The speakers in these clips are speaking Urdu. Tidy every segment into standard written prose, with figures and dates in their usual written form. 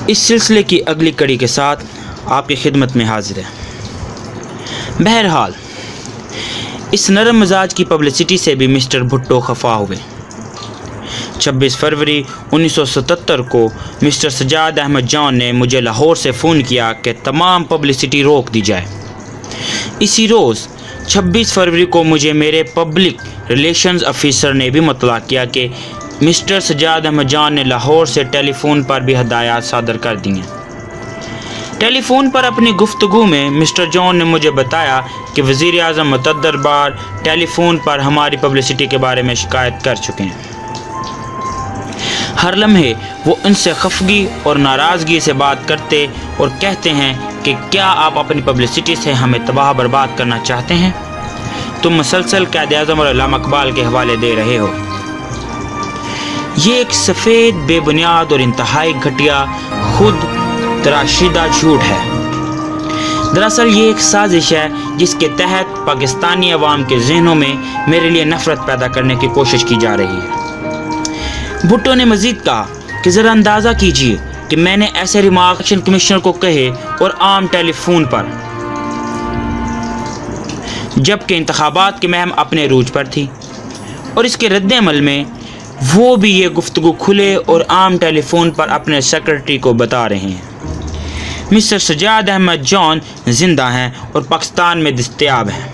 اس سلسلے کی اگلی کڑی کے ساتھ آپ کی خدمت میں حاضر ہے۔ بہرحال اس نرم مزاج کی پبلسٹی سے بھی مسٹر بھٹو خفا ہوئے۔ 26 فروری 1977 کو مسٹر سجاد احمد جان نے مجھے لاہور سے فون کیا کہ تمام پبلسٹی روک دی جائے۔ اسی روز 26 فروری کو مجھے میرے پبلک ریلیشنز افیسر نے بھی مطلع کیا کہ مسٹر سجاد احمد جان نے لاہور سے ٹیلی فون پر بھی ہدایات صادر کر دی ہیں۔ ٹیلی فون پر اپنی گفتگو میں مسٹر جان نے مجھے بتایا کہ وزیر اعظم متعدد بار ٹیلی فون پر ہماری پبلسٹی کے بارے میں شکایت کر چکے ہیں۔ ہر لمحے وہ ان سے خفگی اور ناراضگی سے بات کرتے اور کہتے ہیں کہ کیا آپ اپنی پبلسٹی سے ہمیں تباہ برباد کرنا چاہتے ہیں؟ تم مسلسل قائد اعظم اور علامہ اقبال کے حوالے دے رہے ہو۔ یہ ایک سفید بے بنیاد اور انتہائی گھٹیا خود تراشیدہ جھوٹ ہے۔ دراصل یہ ایک سازش ہے جس کے تحت پاکستانی عوام کے ذہنوں میں میرے لیے نفرت پیدا کرنے کی کوشش کی جا رہی ہے۔ بھٹو نے مزید کہا کہ ذرا اندازہ کیجئے کہ میں نے ایسے ریمارک الیکشن کمشنر کو کہے اور عام ٹیلی فون پر، جبکہ انتخابات کی مہم اپنے عروج پر تھی، اور اس کے رد عمل میں وہ بھی یہ گفتگو کھلے اور عام ٹیلی فون پر اپنے سیکرٹری کو بتا رہے ہیں۔ مسٹر سجاد احمد جان زندہ ہیں اور پاکستان میں دستیاب ہیں۔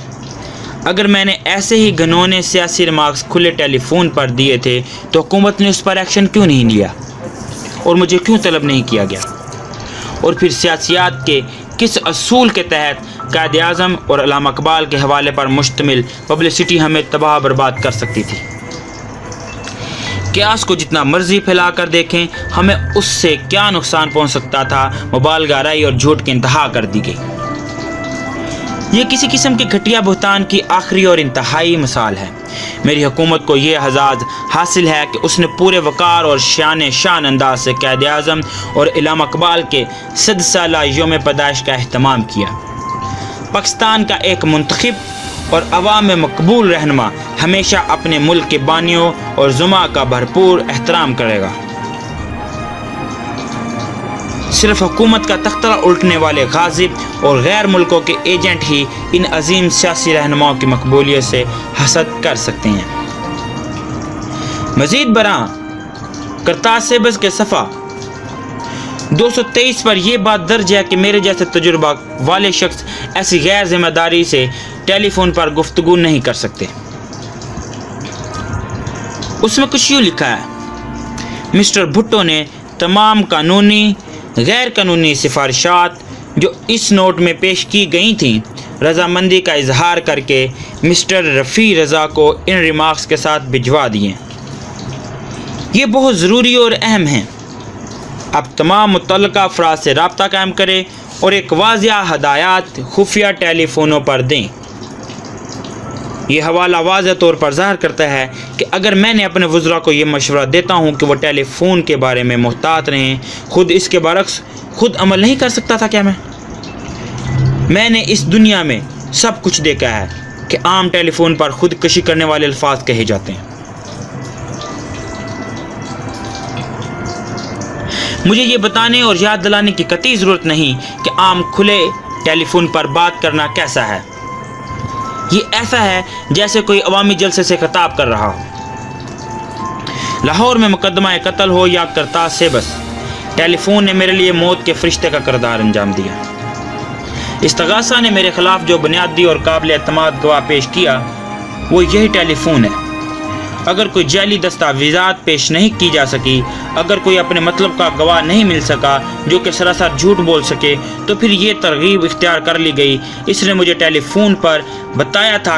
اگر میں نے ایسے ہی گھنونے سیاسی ریمارکس کھلے ٹیلی فون پر دیے تھے تو حکومت نے اس پر ایکشن کیوں نہیں لیا اور مجھے کیوں طلب نہیں کیا گیا؟ اور پھر سیاسیات کے کس اصول کے تحت قائد اعظم اور علامہ اقبال کے حوالے پر مشتمل پبلسٹی ہمیں تباہ برباد کر سکتی تھی؟ قیاس کو جتنا مرضی پھیلا کر دیکھیں، ہمیں اس سے کیا نقصان پہنچ سکتا تھا، مبالغہ آرائی اور جھوٹ کی انتہا کر دی گئی۔ یہ کسی قسم کے گھٹیا بہتان کی آخری اور انتہائی مثال ہے۔ میری حکومت کو یہ اعزاز حاصل ہے کہ اس نے پورے وقار اور شان انداز سے قائد اعظم اور علامہ اقبال کے 100 سالہ یوم پیدائش کا اہتمام کیا۔ پاکستان کا ایک منتخب اور عوام میں مقبول رہنما ہمیشہ اپنے ملک کے بانیوں اور زعماء کا بھرپور احترام کرے گا۔ صرف حکومت کا تختہ الٹنے والے غاصب اور غیر ملکوں کے ایجنٹ ہی ان عظیم سیاسی رہنماؤں کی مقبولیت سے حسد کر سکتے ہیں۔ مزید برآں کرتاز سیبز کے صفحہ 223 پر یہ بات درج ہے کہ میرے جیسے تجربہ والے شخص ایسی غیر ذمہ داری سے ٹیلی فون پر گفتگو نہیں کر سکتے۔ اس میں کچھ یوں لکھا ہے: مسٹر بھٹو نے تمام قانونی غیر قانونی سفارشات جو اس نوٹ میں پیش کی گئی تھیں رضامندی کا اظہار کر کے مسٹر رفیع رضا کو ان ریمارکس کے ساتھ بھجوا دیے۔ یہ بہت ضروری اور اہم ہیں۔ اب تمام متعلقہ افراد سے رابطہ قائم کریں اور ایک واضح ہدایات خفیہ ٹیلی فونوں پر دیں۔ یہ حوالہ واضح طور پر ظاہر کرتا ہے کہ اگر میں نے اپنے وزراء کو یہ مشورہ دیتا ہوں کہ وہ ٹیلی فون کے بارے میں محتاط رہیں، خود اس کے برعکس خود عمل نہیں کر سکتا تھا کیا؟ میں نے اس دنیا میں سب کچھ دیکھا ہے کہ عام ٹیلی فون پر خودکشی کرنے والے الفاظ کہے جاتے ہیں۔ مجھے یہ بتانے اور یاد دلانے کی قطعی ضرورت نہیں کہ عام کھلے ٹیلی فون پر بات کرنا کیسا ہے۔ یہ ایسا ہے جیسے کوئی عوامی جلسے سے خطاب کر رہا ہو۔ لاہور میں مقدمہ قتل ہو یا کرتاز سیبز، ٹیلی فون نے میرے لیے موت کے فرشتے کا کردار انجام دیا۔ استغاثہ نے میرے خلاف جو بنیادی اور قابل اعتماد گواہ پیش کیا وہ یہی ٹیلی فون ہے۔ اگر کوئی جعلی دستاویزات پیش نہیں کی جا سکی، اگر کوئی اپنے مطلب کا گواہ نہیں مل سکا جو کہ سراسر جھوٹ بول سکے، تو پھر یہ ترغیب اختیار کر لی گئی۔ اس نے مجھے ٹیلی فون پر بتایا تھا